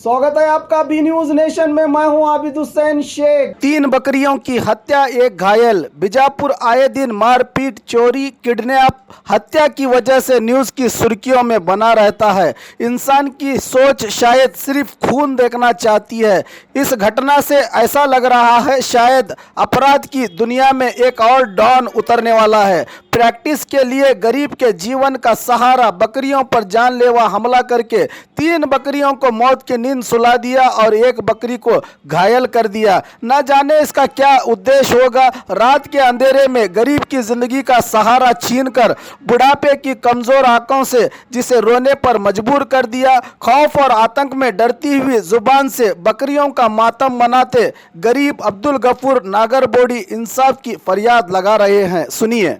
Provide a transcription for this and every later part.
स्वागत है आपका बी न्यूज नेशन में। मैं हूं आबिद हुसैन शेख। 3 बकरियों की हत्या, 1 घायल। बीजापुर आए दिन मारपीट, चोरी, किडनैप, हत्या की वजह से न्यूज की सुर्खियों में बना रहता है। इंसान की सोच शायद सिर्फ खून देखना चाहती है। इस घटना से ऐसा लग रहा है शायद अपराध की दुनिया में एक और डॉन उतरने वाला है। प्रैक्टिस के लिए गरीब के जीवन का सहारा बकरियों पर जानलेवा हमला करके 3 बकरियों को मौत की नींद सुला दिया और 1 बकरी को घायल कर दिया। न जाने इसका क्या उद्देश्य होगा। रात के अंधेरे में गरीब की जिंदगी का सहारा छीनकर बुढ़ापे की कमजोर आंखों से जिसे रोने पर मजबूर कर दिया। खौफ और आतंक में डरती हुई जुबान से बकरियों का मातम मनाते गरीब अब्दुल गफूर नागरबोड़ी इंसाफ की फरियाद लगा रहे हैं। सुनिए।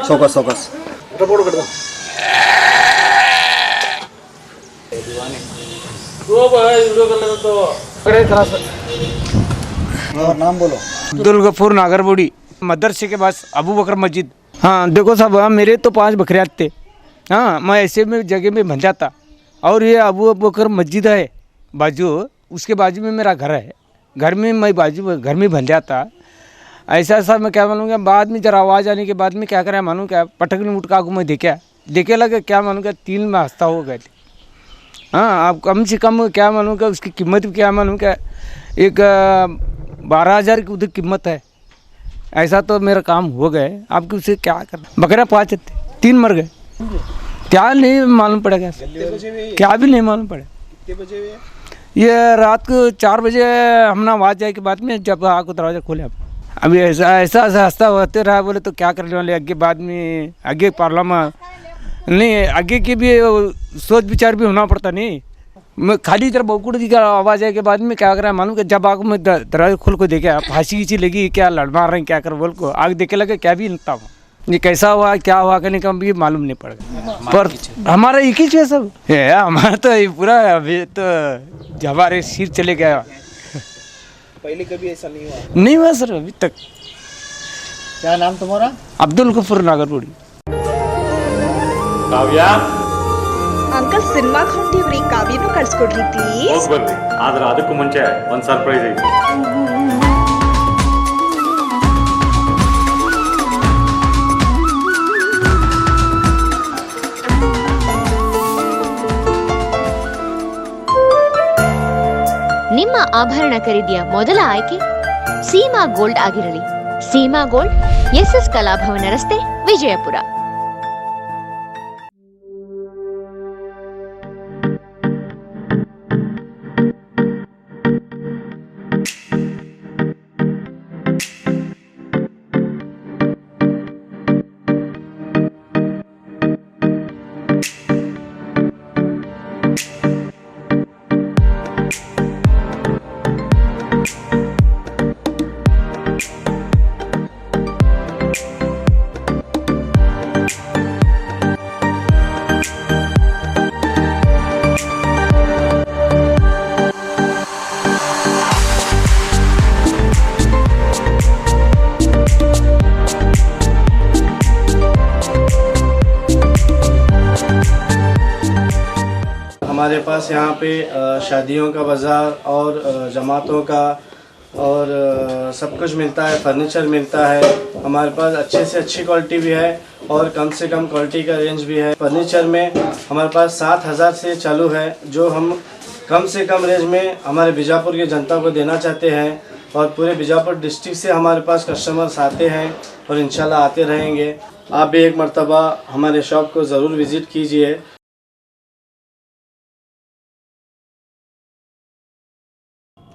चौकस नाम बोलो। अब्दुल गफूर नागरबोड़ी, मदरसे के पास अबू बकर मस्जिद। हाँ देखो साहब, मेरे तो 5 बकरियाँ थे। हाँ, मैं ऐसे में जगह में बन जाता और ये अबू बकर मस्जिद है बाजू, उसके बाजू में मेरा घर है। घर में मैं बाजू घर में बन जाता। ऐसा मैं क्या मानूंगा। बाद में जरा आवाज़ आने के बाद में क्या करें मानूँ, क्या पटक ने उठ का मैं देखे लगे क्या मानूंगा 3 में हंसता हो गए। हाँ, आप कम से कम क्या मानूंगा, उसकी कीमत भी क्या मानूंगा, एक 12,000 की उधर कीमत है। ऐसा तो मेरा काम हो गए। आपको उसे क्या करना। बकरियाँ 5 थे, 3 मर गए। क्या नहीं मालूम पड़ेगा, क्या भी नहीं मालूम पड़े। ये रात को 4 बजे हमने आवाज़ जाए के बाद में जब आग को दरवाज़ा खोले। अभी ऐसा हंसता होते रहा। बोले तो क्या करने वाले, आगे बाद में आगे पार्लियामेंट नहीं, आगे की भी सोच विचार भी होना पड़ता। नहीं मैं खाली तरह बकुड़ की आवाज़ आए के बाद में क्या कर रहा है मालूम कि जब आग में दरवाजा खोल को देखे फांसी खींची लगी, क्या लड़ मार रहे हैं क्या कर बोल को आग देखे लगे क्या भी लगता हूँ। ये कैसा हुआ क्या हुआ करने का भी मालूम नहीं पड़ेगा। पर हमारा एक ही चीज़ सब है। हमारा तो ये पूरा अभी तो हमारे सिर चले गया। पहले कभी ऐसा नहीं हुआ? नहीं हुआ सर अभी तक। क्या नाम तुम्हारा? अब्दुल गफूर नागरबोड़ी। ಕಾವ್ಯ ಅಂಕಲ್ ಸಿನಿಮಾಗೆ ಹೊಂಟಿವ್ರಿ, ಕಾವ್ಯನೂ ಕಳ್ಸ್ಕೊಡ್ರಿ ಪ್ಲೀಸ್. ಹೋಗಿ ಬರ್ರಿ. ಆದ್ರೆ ಅದಕ್ಕೂ ಮುಂಚೆ ಒಂದು ಸರ್ಪ್ರೈಸ್ ಐತಿ. ನಿಮ್ಮ ಆಭರಣ ಖರೀದಿಯ ಮೊದಲ ಆಯ್ಕೆ ಸೀಮಾ ಗೋಲ್ಡ್ ಆಗಿರಲಿ. ಸೀಮಾ ಗೋಲ್ಡ್, ಎಸ್ಎಸ್ ಕಲಾಭವನ ರಸ್ತೆ, ವಿಜಯಪುರ. हमारे पास यहाँ पे शादियों का बाज़ार और जमातों का और सब कुछ मिलता है। फर्नीचर मिलता है। हमारे पास अच्छे से अच्छी क्वालिटी भी है और कम से कम क्वालिटी का रेंज भी है। फर्नीचर में हमारे पास 7,000 से चालू है, जो हम कम से कम रेंज में हमारे बीजापुर की जनता को देना चाहते हैं। और पूरे बीजापुर डिस्ट्रिक्ट से हमारे पास कस्टमर्स आते हैं और इंशाल्लाह आते रहेंगे। आप भी एक मर्तबा हमारे शॉप को ज़रूर विज़िट कीजिए।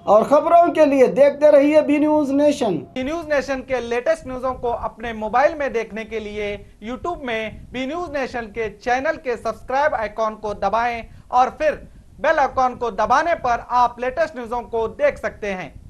और खबरों के लिए देखते रहिए B News Nation. B News Nation के लेटेस्ट न्यूज़ों को अपने मोबाइल में देखने के लिए यूट्यूब में बी न्यूज नेशन के चैनल के सब्सक्राइब आइकॉन को दबाएं और फिर बेल आइकॉन को दबाने पर आप लेटेस्ट न्यूज़ों को देख सकते हैं।